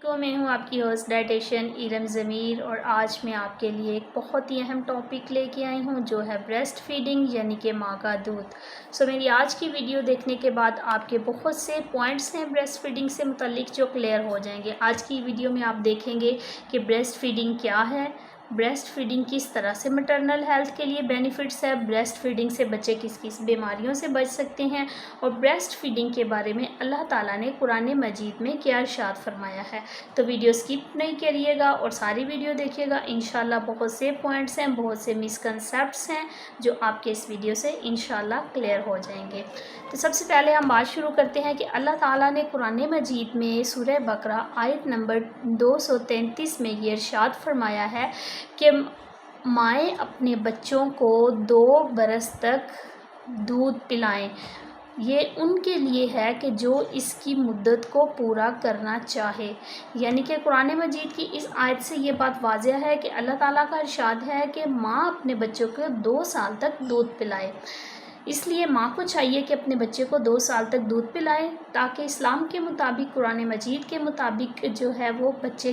तो मैं हूँ आपकी होस्ट डाइटिशियन इरम ज़मीर और आज मैं आपके लिए एक बहुत ही अहम टॉपिक लेके आई हूँ जो है ब्रेस्ट फीडिंग यानी कि माँ का दूध। मेरी आज की वीडियो देखने के बाद आपके बहुत से पॉइंट्स हैं ब्रेस्ट फीडिंग से मुतल्लिक जो क्लियर हो जाएंगे। आज की वीडियो में आप देखेंगे कि ब्रेस्ट फीडिंग क्या है, ब्रेस्ट फीडिंग किस तरह से मैटरनल हेल्थ के लिए बेनिफिट्स है, ब्रेस्ट फीडिंग से बच्चे किस किस बीमारियों से बच सकते हैं और ब्रेस्ट फीडिंग के बारे में अल्लाह ताला ने कुरान मजीद में क्या इरशाद फरमाया है। तो वीडियो स्किप नहीं करिएगा और सारी वीडियो देखिएगा। इंशाल्लाह बहुत से पॉइंट्स हैं, बहुत से मिसकंसेप्ट्स हैं जो आपके इस वीडियो से इंशाल्लाह क्लियर हो जाएंगे। तो सबसे पहले हम बात शुरू करते हैं कि अल्लाह ताला ने कुरान मजीद में सूरह बकरा आयत नंबर 233 में ये इरशाद फरमाया है कि माएँ अपने बच्चों को 2 बरस तक दूध पिलाएं। ये उनके लिए है कि जो इसकी मुद्दत को पूरा करना चाहे। यानी कि कुरान मजीद की इस आयत से ये बात वाज़ेह है कि अल्लाह ताला का इरशाद है कि माँ अपने बच्चों को 2 साल तक दूध पिलाए। इसलिए माँ को चाहिए कि अपने बच्चे को 2 साल तक दूध पिलाए ताकि इस्लाम के मुताबिक, कुरान मजीद के मुताबिक जो है वो बच्चे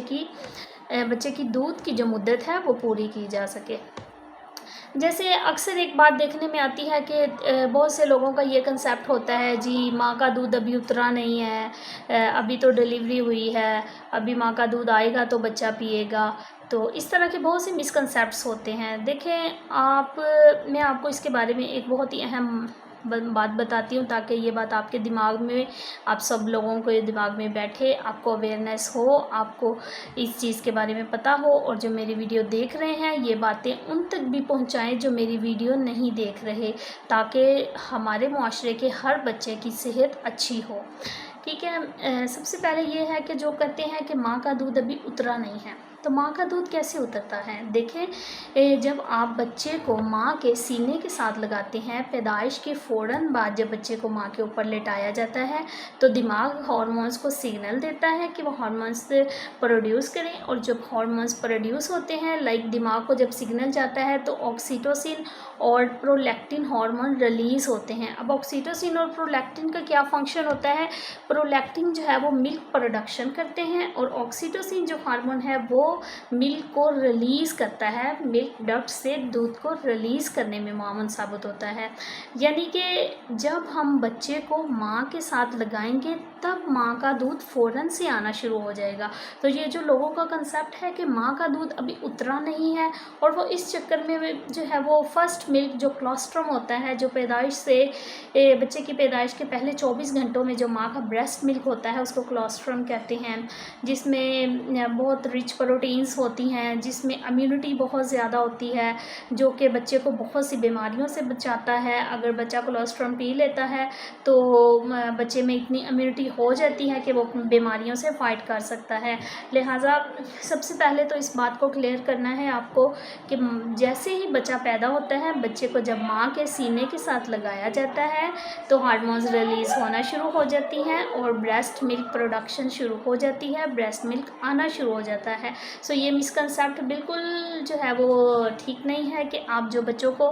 की दूध की जो मुद्दत है वो पूरी की जा सके। जैसे अक्सर एक बात देखने में आती है कि बहुत से लोगों का ये कंसेप्ट होता है, जी माँ का दूध अभी उतरा नहीं है, अभी तो डिलीवरी हुई है, अभी माँ का दूध आएगा तो बच्चा पिएगा। तो इस तरह के बहुत से मिसकंसेप्ट्स होते हैं। देखें मैं आपको इसके बारे में एक बहुत ही अहम बात बताती हूँ ताकि ये बात आपके दिमाग में, आप सब लोगों को ये दिमाग में बैठे, आपको अवेयरनेस हो, आपको इस चीज़ के बारे में पता हो और जो मेरी वीडियो देख रहे हैं ये बातें उन तक भी पहुंचाएं जो मेरी वीडियो नहीं देख रहे, ताकि हमारे मुआशरे के हर बच्चे की सेहत अच्छी हो। ठीक है। सबसे पहले ये है कि जो कहते हैं कि माँ का दूध अभी उतरा नहीं है, तो माँ का दूध कैसे उतरता है। देखें, जब आप बच्चे को माँ के सीने के साथ लगाते हैं, पैदाइश के फ़ौरन बाद जब बच्चे को माँ के ऊपर लेटाया जाता है तो दिमाग हार्मोन्स को सिग्नल देता है कि वो हार्मोन्स प्रोड्यूस करें। और जब हार्मोन्स प्रोड्यूस होते हैं, दिमाग को जब सिग्नल जाता है तो ऑक्सीटोसिन और प्रोलैक्टिन हार्मोन रिलीज़ होते हैं। अब ऑक्सीटोसिन और प्रोलैक्टिन का क्या फंक्शन होता है, प्रोलैक्टिन जो है वो मिल्क प्रोडक्शन करते हैं और ऑक्सीटोसिन जो हार्मोन है वो मिल्क को रिलीज़ करता है, मिल्क डक्ट से दूध को रिलीज़ करने में मामून साबित होता है। यानी कि जब हम बच्चे को माँ के साथ लगाएंगे तब माँ का दूध फ़ौरन से आना शुरू हो जाएगा। तो ये जो लोगों का कंसेप्ट है कि माँ का दूध अभी उतरा नहीं है और वो इस चक्कर में जो है वो फर्स्ट मिल्क जो कोलोस्ट्रम होता है, जो पैदाइश से बच्चे की पैदाइश के पहले 24 घंटों में जो माँ का ब्रेस्ट मिल्क होता है उसको कोलोस्ट्रम कहते हैं, जिसमें बहुत रिच प्रोटीन्स होती हैं, जिसमें इम्यूनिटी बहुत ज़्यादा होती है, जो कि बच्चे को बहुत सी बीमारियों से बचाता है। अगर बच्चा कोलोस्ट्रम पी लेता है तो बच्चे में इतनी इम्यूनिटी हो जाती है कि वो बीमारियों से फाइट कर सकता है। लिहाजा सबसे पहले तो इस बात को क्लियर करना है आपको कि जैसे ही बच्चा पैदा होता है, बच्चे को जब माँ के सीने के साथ लगाया जाता है तो हार्मोन्स रिलीज़ होना शुरू हो जाती हैं और ब्रेस्ट मिल्क प्रोडक्शन शुरू हो जाती है, ब्रेस्ट मिल्क आना शुरू हो जाता है। ये मिसकंसेप्ट बिल्कुल जो है वो ठीक नहीं है कि आप जो बच्चों को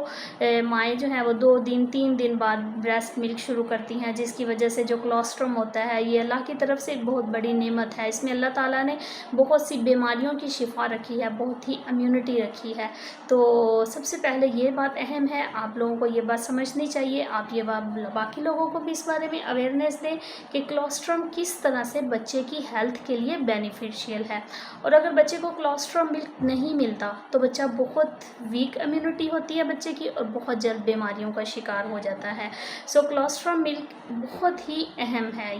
माएँ जो है वो 2 दिन 3 दिन बाद ब्रेस्ट मिल्क शुरू करती हैं, जिसकी वजह से जो कोलोस्ट्रम होता है ये अल्लाह की तरफ से बहुत बड़ी नेमत है। इसमें अल्लाह ताला ने बहुत सी बीमारियों की शिफा रखी है, बहुत ही इम्यूनिटी रखी है। तो सबसे पहले ये बात अहम है, आप लोगों को ये बात समझनी चाहिए। आप ये बात बाकी लोगों को भी इस बारे में अवेयरनेस दें कि कोलोस्ट्रम किस तरह से बच्चे की हेल्थ के लिए बेनिफिशियल है। और अगर बच्चे को कोलोस्ट्रम मिल्क नहीं मिलता तो बच्चा बहुत वीक इम्यूनिटी होती है बच्चे की और बहुत जल्द बीमारियों का शिकार हो जाता है। कोलोस्ट्रम मिल्क बहुत ही अहम है।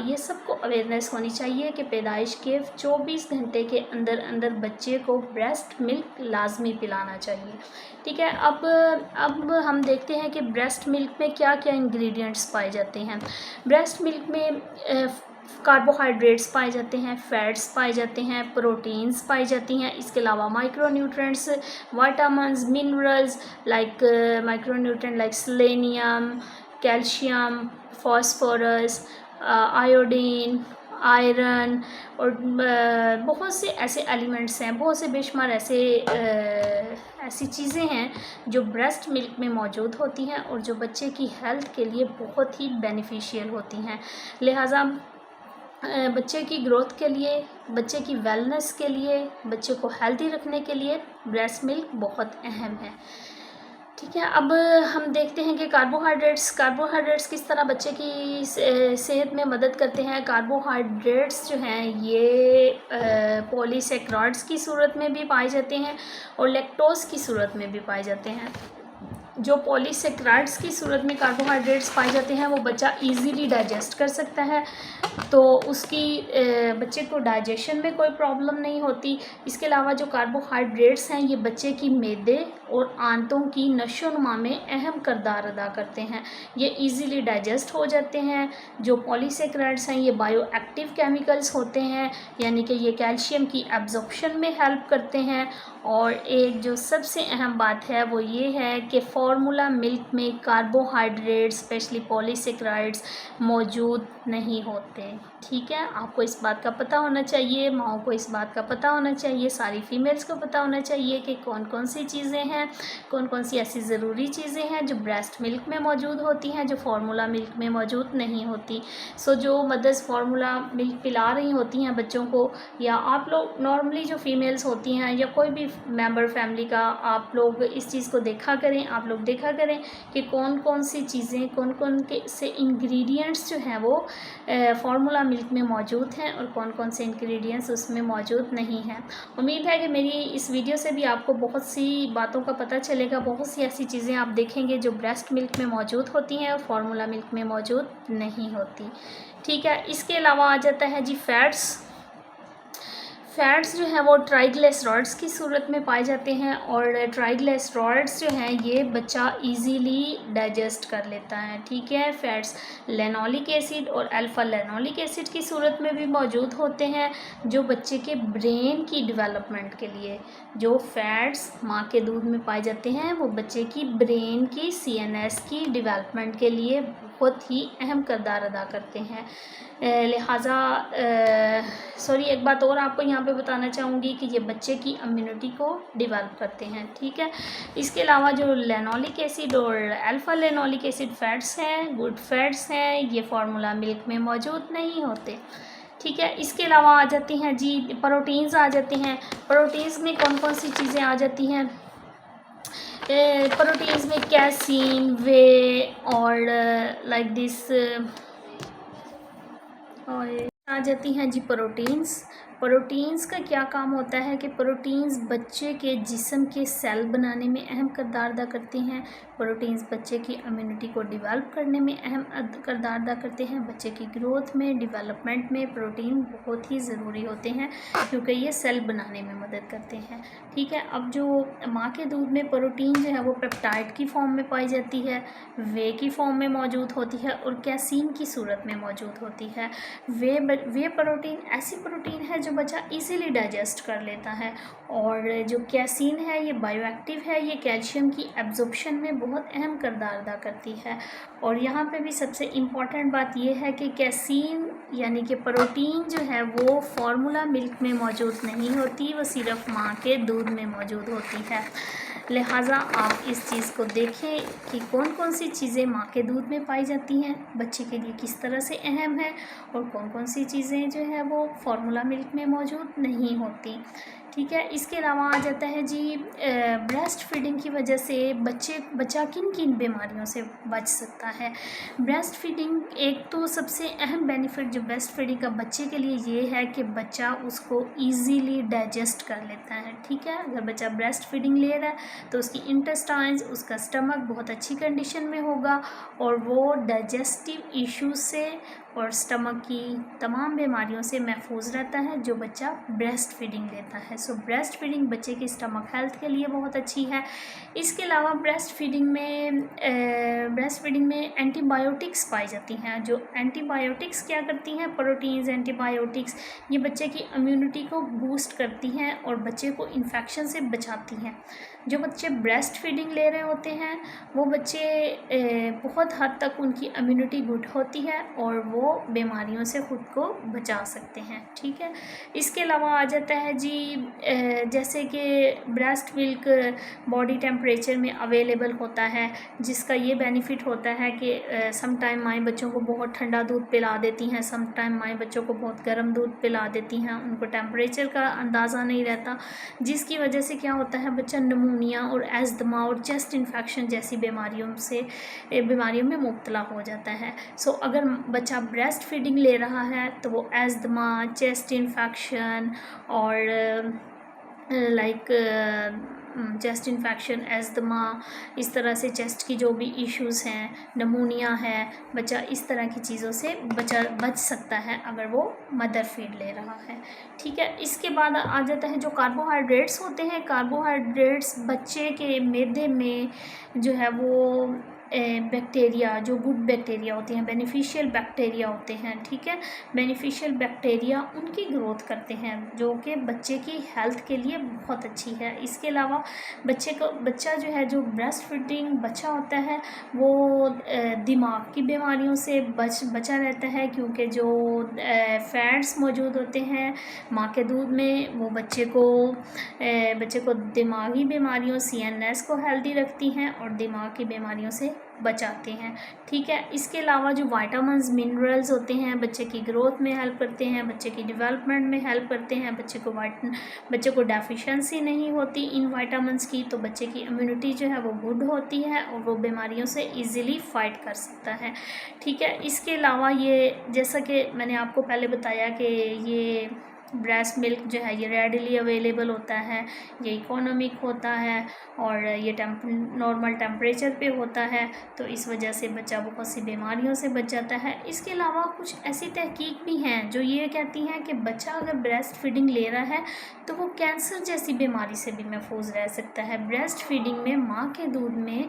ये सबको अवेयरनेस होनी चाहिए कि पैदाइश के 24 घंटे के अंदर अंदर बच्चे को ब्रेस्ट मिल्क लाजमी पिलाना चाहिए। ठीक है। अब हम देखते हैं कि ब्रेस्ट मिल्क में क्या क्या इंग्रेडिएंट्स पाए जाते हैं। ब्रेस्ट मिल्क में कार्बोहाइड्रेट्स पाए जाते हैं, फैट्स पाए जाते हैं, प्रोटीन्स पाई जाती हैं। इसके अलावा micronutrients, vitamins, minerals micronutrient like selenium, calcium, phosphorus, iodine, iron और बहुत से ऐसे एलिमेंट्स हैं, बहुत से बेशुमार ऐसी चीज़ें हैं जो ब्रेस्ट मिल्क में मौजूद होती हैं और जो बच्चे की हेल्थ के लिए बहुत ही बेनिफिशियल होती हैं। लिहाजा बच्चे की ग्रोथ के लिए, बच्चे की वेलनेस के लिए, बच्चे को हेल्दी रखने के लिए ब्रेस्ट मिल्क बहुत अहम है। ठीक है, अब हम देखते हैं कि कार्बोहाइड्रेट्स किस तरह बच्चे की सेहत में मदद करते हैं। कार्बोहाइड्रेट्स जो हैं ये पॉलीसेक्राइड्स की सूरत में भी पाए जाते हैं और लैक्टोज की सूरत में भी पाए जाते हैं। जो पॉलीसेक्राइड्स की सूरत में कार्बोहाइड्रेट्स पाए जाते हैं वो बच्चा इजीली डाइजेस्ट कर सकता है, तो उसकी बच्चे को डाइजेशन में कोई प्रॉब्लम नहीं होती। इसके अलावा जो कार्बोहाइड्रेट्स हैं ये बच्चे की मैदे और आंतों की नशोनुमा में अहम किरदार अदा करते हैं, ये इजीली डाइजेस्ट हो जाते हैं। जो पॉलीसेक्राइड्स हैं ये बायोएक्टिव केमिकल्स होते हैं, यानी कि ये कैल्शियम की एब्जॉर्प्शन में हेल्प करते हैं। और एक जो सबसे अहम बात है वो ये है कि फार्मूला मिल्क में कार्बोहाइड्रेट्स स्पेशली पॉलीसेक्राइड्स मौजूद नहीं होते। ठीक है, आपको इस बात का पता होना चाहिए, माओ को इस बात का पता होना चाहिए, सारी फीमेल्स को पता होना चाहिए कि कौन कौन सी चीज़ें हैं, कौन कौन सी ऐसी ज़रूरी चीज़ें हैं जो ब्रेस्ट मिल्क में मौजूद होती हैं, जो फार्मूला मिल्क में मौजूद नहीं होती। सो जो मदर्स फार्मूला मिल्क पिला रही होती हैं बच्चों को, या आप लोग नॉर्मली जो फीमेल्स होती हैं या कोई भी मेंबर फैमिली का, आप लोग इस चीज़ को देखा करें, आप लोग देखा करें कि कौन कौन सी चीज़ें, कौन कौन के से इंग्रेडिएंट्स जो हैं वो फार्मूला मिल्क में मौजूद हैं और कौन कौन से इंग्रेडिएंट्स उसमें मौजूद नहीं हैं। उम्मीद है कि मेरी इस वीडियो से भी आपको बहुत सी बातों का पता चलेगा, बहुत सी ऐसी चीज़ें आप देखेंगे जो ब्रेस्ट मिल्क में मौजूद होती हैं और फार्मूला मिल्क में मौजूद नहीं होती। ठीक है, इसके अलावा आ जाता है जी फैट्स जो हैं वो ट्राइग्लिसराइड्स की सूरत में पाए जाते हैं, और ट्राइग्लिसराइड्स जो हैं ये बच्चा इजीली डाइजेस्ट कर लेता है। ठीक है, फैट्स लेनोलिक एसिड और अल्फा लेनोलिक एसिड की सूरत में भी मौजूद होते हैं, जो बच्चे के ब्रेन की डेवलपमेंट के लिए, जो फैट्स माँ के दूध में पाए जाते हैं वो बच्चे की ब्रेन की CNS की डेवलपमेंट के लिए बहुत ही अहम किरदार अदा करते हैं। लिहाजा एक बात और आपको यहाँ पे बताना चाहूँगी कि ये बच्चे की इम्यूनिटी को डेवलप करते हैं। ठीक है, इसके अलावा जो लेनोलिक एसिड और अल्फा लेनोलिक एसिड फैट्स हैं, गुड फैट्स हैं, ये फार्मूला मिल्क में मौजूद नहीं होते। ठीक है, इसके अलावा आ जाती हैं जी प्रोटीन्स आ जाते हैं। प्रोटीन्स में कौन कौन सी चीज़ें आ जाती हैं? प्रोटीन्स में कैसीन, वे और लाइक दिस और आ जाती हैं जी प्रोटीन्स का क्या काम होता है कि प्रोटीन्स बच्चे के जिस्म के सेल बनाने में अहम किरदार अदा करते हैं। प्रोटीन्स बच्चे की इम्यूनिटी को डेवलप करने में अहम किरदार अदा करते हैं। बच्चे की ग्रोथ में, डेवलपमेंट में प्रोटीन बहुत ही ज़रूरी होते हैं क्योंकि ये सेल बनाने में मदद करते हैं। ठीक है, अब जो माँ के दूध में प्रोटीन जो है वो पेप्टाइड की फॉर्म में पाई जाती है, वे की फॉर्म में मौजूद होती है और कैसीन की सूरत में मौजूद होती है। वे प्रोटीन ऐसी प्रोटीन है जो बच्चा इजीली डाइजेस्ट कर लेता है, और जो कैसीन है ये बायोएक्टिव है, ये कैल्शियम की एब्जॉर्प्शन में बहुत अहम किरदार अदा करती है। और यहाँ पे भी सबसे इम्पॉर्टेंट बात ये है कि कैसीन यानी कि प्रोटीन जो है वो फार्मूला मिल्क में मौजूद नहीं होती, वो सिर्फ माँ के दूध में मौजूद होती है। लिहाजा आप इस चीज़ को देखें कि कौन कौन सी चीज़ें माँ के दूध में पाई जाती हैं, बच्चे के लिए किस तरह से अहम है, और कौन कौन सी चीज़ें जो है वो फार्मूला मिल्क में मौजूद नहीं होती। ठीक है, इसके अलावा आ जाता है जी ब्रेस्ट फीडिंग की वजह से बच्चा किन किन बीमारियों से बच सकता है। ब्रेस्ट फीडिंग एक तो सबसे अहम बेनिफिट जो ब्रेस्ट फीडिंग का बच्चे के लिए ये है कि बच्चा उसको इजीली डाइजेस्ट कर लेता है। ठीक है, अगर बच्चा ब्रेस्ट फीडिंग ले रहा है तो उसकी इंटेस्टाइन्स, उसका स्टमक बहुत अच्छी कंडीशन में होगा और वो डाइजेस्टिव इश्यूज से और स्टमक की तमाम बीमारियों से महफूज रहता है जो बच्चा ब्रेस्ट फीडिंग लेता है। सो ब्रेस्ट फीडिंग बच्चे की स्टमक हेल्थ के लिए बहुत अच्छी है। इसके अलावा ब्रेस्ट फीडिंग में एंटीबायोटिक्स पाई जाती हैं। जो एंटीबायोटिक्स क्या करती हैं, प्रोटीन्स एंटीबायोटिक्स, ये बच्चे की इम्यूनिटी को बूस्ट करती हैं और बच्चे को इन्फेक्शन से बचाती हैं। जो बच्चे ब्रेस्ट फीडिंग ले रहे होते हैं वो बच्चे बहुत हद तक उनकी इम्यूनिटी गुड होती है और वो बीमारियों से ख़ुद को बचा सकते हैं। ठीक है, इसके अलावा आ जाता है जी जैसे कि ब्रेस्ट मिल्क बॉडी टेम्परेचर में अवेलेबल होता है, जिसका ये बेनिफिट होता है कि सम टाइम माएँ बच्चों को बहुत ठंडा दूध पिला देती हैं, सम टाइम माएँ बच्चों को बहुत गर्म दूध पिला देती हैं, उनको टेम्परेचर का अंदाज़ा नहीं रहता, जिसकी वजह से क्या होता है बच्चा निमोनिया और एस्थमा और चेस्ट इन्फेक्शन जैसी बीमारियों में मुब्तला हो जाता है। सो अगर बच्चा ब्रेस्ट फीडिंग ले रहा है तो वो एस्थमा, चेस्ट इन्फेक्शन और चेस्ट इन्फेक्शन, एस्थमा, इस तरह से चेस्ट की जो भी इश्यूज़ हैं, नमूनिया है, बच्चा इस तरह की चीज़ों से बच सकता है अगर वो मदर फीड ले रहा है। ठीक है, इसके बाद आ जाता है जो कार्बोहाइड्रेट्स होते हैं। कार्बोहाइड्रेट्स बच्चे के मैदे में जो है वो बैक्टीरिया, जो गुड बैक्टीरिया होते हैं, बेनिफिशियल बैक्टीरिया होते हैं। ठीक है, बेनिफिशियल बैक्टीरिया उनकी ग्रोथ करते हैं जो कि बच्चे की हेल्थ के लिए बहुत अच्छी है। इसके अलावा बच्चा जो है, जो ब्रेस्ट फीडिंग बच्चा होता है वो दिमाग की बीमारियों से बचा रहता है, क्योंकि जो फैट्स मौजूद होते हैं माँ के दूध में वो बच्चे को दिमागी बीमारियों, CNS को हेल्दी रखती हैं और दिमाग की बीमारियों से बचाते हैं। ठीक है, इसके अलावा जो विटामिन्स, मिनरल्स होते हैं बच्चे की ग्रोथ में हेल्प करते हैं, बच्चे की डेवलपमेंट में हेल्प करते हैं। बच्चे को डेफिशिएंसी नहीं होती इन विटामिन्स की, तो बच्चे की इम्यूनिटी जो है वो गुड होती है और वो बीमारियों से इजीली फाइट कर सकता है। ठीक है, इसके अलावा ये जैसा कि मैंने आपको पहले बताया कि ये ब्रेस्ट मिल्क जो है ये रेडिली अवेलेबल होता है, ये इकोनॉमिक होता है और ये नॉर्मल टेम्परेचर पे होता है, तो इस वजह से बच्चा बहुत सी बीमारियों से बच जाता है। इसके अलावा कुछ ऐसी तहकीक भी हैं जो ये कहती हैं कि बच्चा अगर ब्रेस्ट फीडिंग ले रहा है तो वो कैंसर जैसी बीमारी से भी महफूज रह सकता है। ब्रेस्ट फीडिंग में माँ के दूध में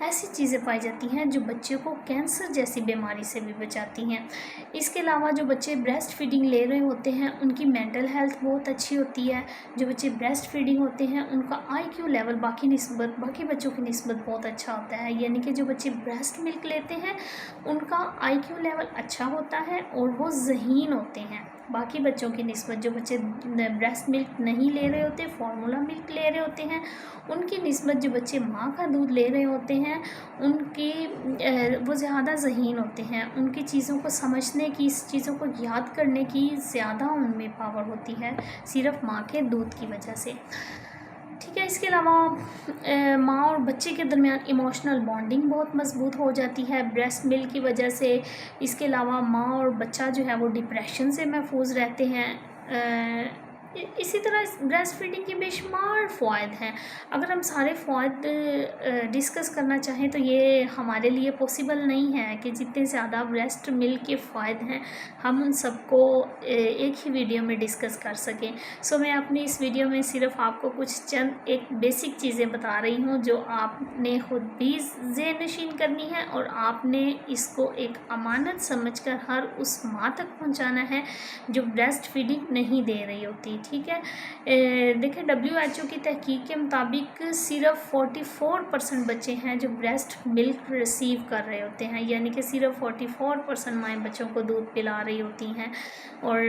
ऐसी चीज़ें पाई जाती हैं जो बच्चे को कैंसर जैसी बीमारी से भी बचाती हैं। इसके अलावा जो बच्चे ब्रेस्ट फीडिंग ले रहे होते हैं उनकी मेंटल हेल्थ बहुत अच्छी होती है। जो बच्चे ब्रेस्ट फीडिंग होते हैं उनका IQ लेवल बाकी बच्चों की निस्बत बहुत अच्छा होता है, यानी कि जो बच्चे ब्रेस्ट मिल्क लेते हैं उनका IQ लेवल अच्छा होता है और वो ज़हीन होते हैं बाकी बच्चों की निस्बत। जो बच्चे ब्रेस्ट मिल्क नहीं ले रहे होते, फार्मूला मिल्क ले रहे होते हैं, उनकी निस्बत जो बच्चे माँ का दूध ले रहे होते हैं वो ज़्यादा ज़हीन होते हैं। उनकी चीज़ों को समझने की, इस चीज़ों को याद करने की ज़्यादा उनमें पावर होती है सिर्फ माँ के दूध की वजह से। ठीक है, इसके अलावा माँ और बच्चे के दरमियान इमोशनल बॉन्डिंग बहुत मजबूत हो जाती है ब्रेस्ट मिल्क की वजह से। इसके अलावा माँ और बच्चा जो है वो डिप्रेशन से महफूज रहते हैं। इसी तरह ब्रेस्ट फीडिंग के बेशुमार फ़वाद हैं। अगर हम सारे फ़वाद डिस्कस करना चाहें तो ये हमारे लिए पॉसिबल नहीं है कि जितने ज़्यादा ब्रेस्ट मिल्क के फ़वाद हैं हम उन सबको एक ही वीडियो में डिस्कस कर सकें। सो मैं अपनी इस वीडियो में सिर्फ आपको कुछ चंद एक बेसिक चीज़ें बता रही हूँ जो आपने ख़ुद भी ज़हन नशीन करनी है और आपने इसको एक अमानत समझकर हर उस माँ तक पहुँचाना है जो ब्रेस्ट फीडिंग नहीं दे रही होती। ठीक है, देखिए WHO की तहकीक के मुताबिक सिर्फ 44% बच्चे हैं जो ब्रेस्ट मिल्क रिसीव कर रहे होते हैं, यानी कि सिर्फ 44% माएँ बच्चों को दूध पिला रही होती हैं। और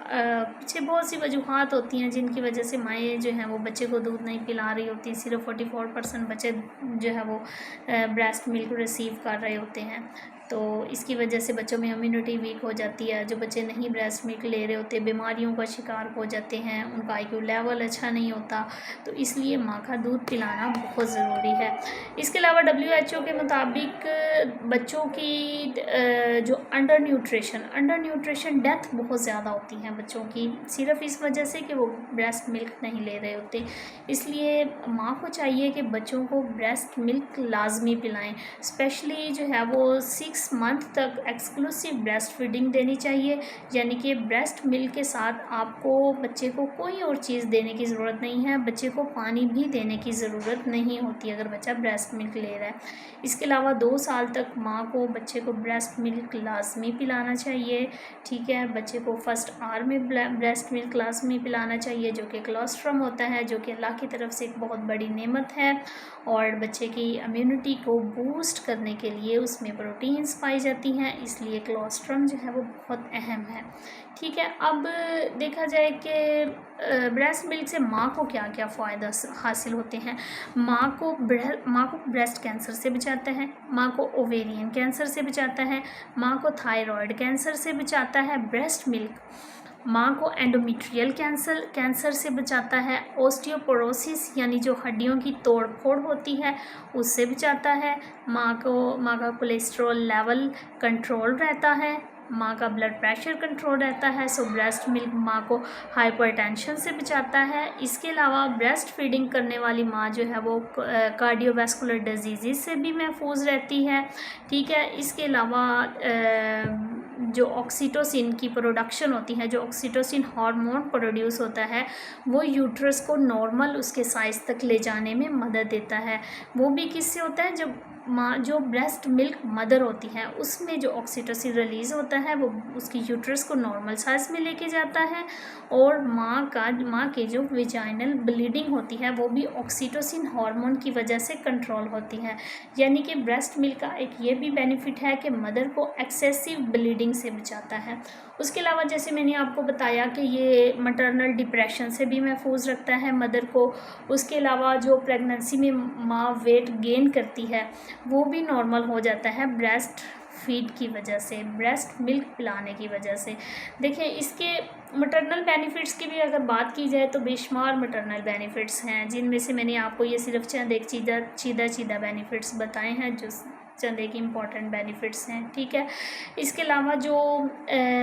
पीछे बहुत सी वजूहात होती हैं जिनकी वजह से माएँ जो हैं वो बच्चे को दूध नहीं पिला रही होती। सिर्फ 44% बच्चे जो है वो ब्रेस्ट मिल्क रिसीव कर रहे होते हैं, तो इसकी वजह से बच्चों में इम्यूनिटी वीक हो जाती है। जो बच्चे नहीं ब्रेस्ट मिल्क ले रहे होते बीमारियों का शिकार हो जाते हैं, उनका IQ लेवल अच्छा नहीं होता, तो इसलिए माँ का दूध पिलाना बहुत ज़रूरी है। इसके अलावा WHO के मुताबिक बच्चों की जो अंडर न्यूट्रिशन डेथ बहुत ज़्यादा होती हैं बच्चों की, सिर्फ इस वजह से कि वो ब्रेस्ट मिल्क नहीं ले रहे होते। इसलिए माँ को चाहिए कि बच्चों को ब्रेस्ट मिल्क लाजमी पिलाएं। स्पेशली जो है वो 6 6 मंथ तक एक्सक्लूसिव ब्रेस्ट फीडिंग देनी चाहिए, यानी कि ब्रेस्ट मिल्क के साथ आपको बच्चे को कोई और चीज़ देने की ज़रूरत नहीं है, बच्चे को पानी भी देने की ज़रूरत नहीं होती अगर बच्चा ब्रेस्ट मिल्क ले रहा है। इसके अलावा 2 साल तक माँ को बच्चे को ब्रेस्ट मिल्क लाजमी पिलाना चाहिए, ठीक है। बच्चे को फर्स्ट आवर में ब्रेस्ट मिल्क लाजमी पिलाना चाहिए, जो कि कोलोस्ट्रम होता है, जो कि अल्लाह की तरफ से एक बहुत बड़ी नेमत है और बच्चे की इम्यूनिटी को बूस्ट करने के लिए उसमें प्रोटीन्स पाई जाती हैं, इसलिए कोलोस्ट्रम जो है वो बहुत अहम है, ठीक है। अब देखा जाए कि ब्रेस्ट मिल्क से माँ को क्या क्या फ़ायदा हासिल होते हैं। माँ को ब्रेस्ट कैंसर से बचाता है, माँ को ओवेरियन कैंसर से बचाता है, माँ को थायराइड कैंसर से बचाता है ब्रेस्ट मिल्क, माँ को एंडोमेट्रियल कैंसर से बचाता है, ओस्टियोपोरोसिस यानी जो हड्डियों की तोड़ फोड़ होती है उससे बचाता है, माँ का कोलेस्ट्रॉल लेवल कंट्रोल रहता है, माँ का ब्लड प्रेशर कंट्रोल रहता है। सो ब्रेस्ट मिल्क माँ को हाइपरटेंशन से बचाता है। इसके अलावा ब्रेस्ट फीडिंग करने वाली माँ जो है वो कार्डियोवैस्कुलर डिजीज़ से भी महफूज रहती है, ठीक है। इसके अलावा जो ऑक्सीटोसिन की प्रोडक्शन होती है, जो ऑक्सीटोसिन हार्मोन प्रोड्यूस होता है, वो यूट्रस को नॉर्मल उसके साइज़ तक ले जाने में मदद देता है। वो भी किससे होता है, जब माँ जो ब्रेस्ट मिल्क मदर होती है उसमें जो ऑक्सीटोसिन रिलीज़ होता है वो उसकी यूट्रस को नॉर्मल साइज़ में लेके जाता है, और माँ के जो विजाइनल ब्लीडिंग होती है वो भी ऑक्सीटोसिन हार्मोन की वजह से कंट्रोल होती है। यानी कि ब्रेस्ट मिल्क का एक ये भी बेनिफिट है कि मदर को एक्सेसिव ब्लीडिंग से बचाता है। उसके अलावा जैसे मैंने आपको बताया कि ये मटरनल डिप्रेशन से भी महफूज रखता है मदर को। उसके अलावा जो प्रेगनेंसी में माँ वेट गेन करती है वो भी नॉर्मल हो जाता है ब्रेस्ट फीड की वजह से, ब्रेस्ट मिल्क पिलाने की वजह से। देखिए इसके मटरनल बेनिफिट्स की भी अगर बात की जाए तो बेशुमार मटरनल बेनिफिट्स हैं, जिनमें से मैंने आपको ये सिर्फ चंद एक चीदा बेनिफिट्स बताए हैं, जो चंद एक इम्पॉर्टेंट बेनिफिट्स हैं, ठीक है। इसके अलावा जो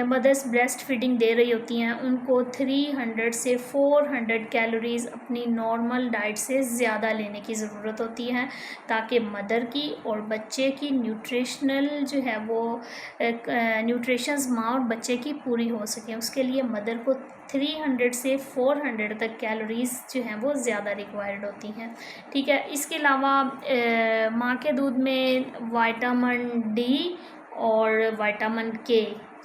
मदर्स ब्रेस्ट फीडिंग दे रही होती हैं उनको 300 से 400 कैलोरीज़ अपनी नॉर्मल डाइट से ज़्यादा लेने की ज़रूरत होती है, ताकि मदर की और बच्चे की न्यूट्रिशनल जो है वो न्यूट्रिशंस माँ और बच्चे की पूरी हो सके। उसके लिए मदर को 300 से 400 तक कैलोरीज़ जो हैं वो ज़्यादा रिक्वायर्ड होती हैं, ठीक है। इसके अलावा माँ के दूध में विटामिन डी और विटामिन के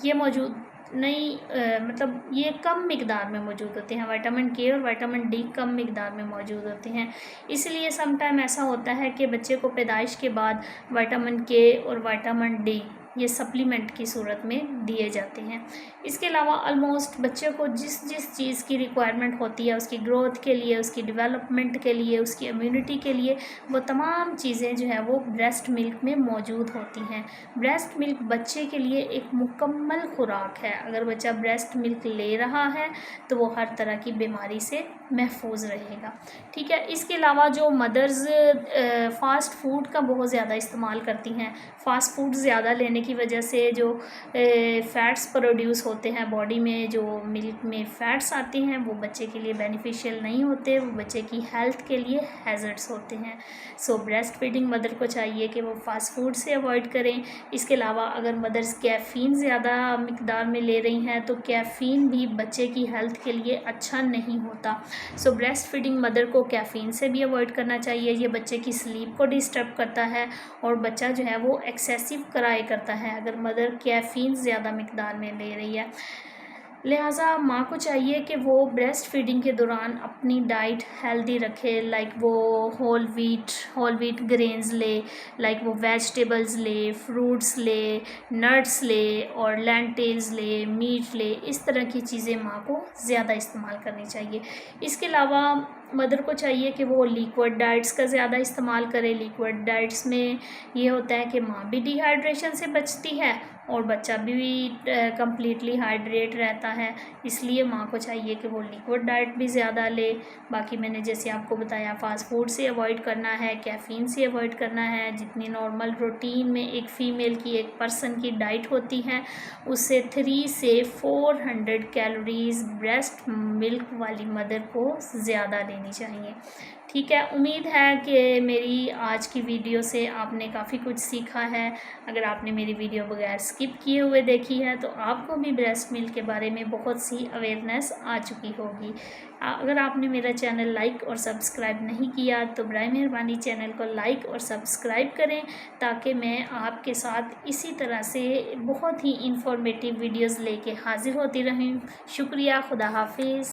ये मौजूद नहीं, मतलब ये कम मिकदार में मौजूद होते हैं। विटामिन के और विटामिन डी कम मिकदार में मौजूद होते हैं, इसलिए सम टाइम ऐसा होता है कि बच्चे को पैदाइश के बाद विटामिन के और विटामिन डी ये सप्लीमेंट की सूरत में दिए जाते हैं। इसके अलावा ऑलमोस्ट बच्चे को जिस चीज़ की रिक्वायरमेंट होती है उसकी ग्रोथ के लिए, उसकी डेवलपमेंट के लिए, उसकी इम्यूनिटी के लिए, वो तमाम चीज़ें जो है वो ब्रेस्ट मिल्क में मौजूद होती हैं। ब्रेस्ट मिल्क बच्चे के लिए एक मुकम्मल खुराक है। अगर बच्चा ब्रेस्ट मिल्क ले रहा है तो वो हर तरह की बीमारी से महफूज रहेगा, ठीक है। इसके अलावा जो मदर्स फास्ट फूड का बहुत ज़्यादा इस्तेमाल करती हैं, फास्ट फूड ज़्यादा लेने की वजह से जो फ़ैट्स प्रोड्यूस होते हैं बॉडी में, जो मिल्क में फ़ैट्स आते हैं वो बच्चे के लिए बेनिफिशियल नहीं होते, वो बच्चे की हेल्थ के लिए हैज़र्ड्स होते हैं। सो ब्रेस्ट फीडिंग मदर को चाहिए कि वो फास्ट फूड से अवॉइड करें। इसके अलावा अगर मदर्स कैफ़ीन ज़्यादा मिकदार में ले रही हैं तो कैफ़ीन भी बच्चे की हेल्थ के लिए अच्छा नहीं होता। सो ब्रेस्ट फीडिंग मदर को कैफ़ीन से भी अवॉइड करना चाहिए, ये बच्चे की स्लीप को डिस्टर्ब करता है और बच्चा जो है वो एक्सेसिव कराई करता है अगर मदर कैफ़ीन ज़्यादा मिकदार में ले रही है। लिहाजा माँ को चाहिए कि वो ब्रेस्ट फीडिंग के दौरान अपनी डाइट हेल्दी रखे, लाइक वो होल वीट ग्रेन्स ले, लाइक वो वेजिटेबल्स ले, फ्रूट्स ले, नट्स ले और लेंटिल्स ले, मीट ले, इस तरह की चीज़ें माँ को ज़्यादा इस्तेमाल करनी चाहिए। इसके अलावा मदर को चाहिए कि वो लिक्विड डाइट्स का ज़्यादा इस्तेमाल करे। लिक्विड डाइट्स में ये होता है कि माँ भी डिहाइड्रेशन से बचती है और बच्चा भी कम्प्लीटली हाइड्रेट रहता है, इसलिए माँ को चाहिए कि वो लिक्विड डाइट भी ज़्यादा ले। बाकी मैंने जैसे आपको बताया फास्ट फूड से अवॉइड करना है, कैफ़ीन से अवॉइड करना है। जितनी नॉर्मल रूटीन में एक फ़ीमेल की, एक पर्सन की डाइट होती है उससे 300 से 400 कैलोरीज़ ब्रेस्ट मिल्क वाली मदर को ज़्यादा लेनी चाहिए, ठीक है, उम्मीद है कि मेरी आज की वीडियो से आपने काफ़ी कुछ सीखा है। अगर आपने मेरी वीडियो बगैर स्किप किए हुए देखी है तो आपको भी ब्रेस्ट मिल्क के बारे में बहुत सी अवेयरनेस आ चुकी होगी। अगर आपने मेरा चैनल लाइक और सब्सक्राइब नहीं किया तो बराए मेहरबानी चैनल को लाइक और सब्सक्राइब करें, ताकि मैं आपके साथ इसी तरह से बहुत ही इंफॉर्मेटिव वीडियोज़ लेके हाज़िर होती रहूँ। शुक्रिया, खुदा हाफिज़।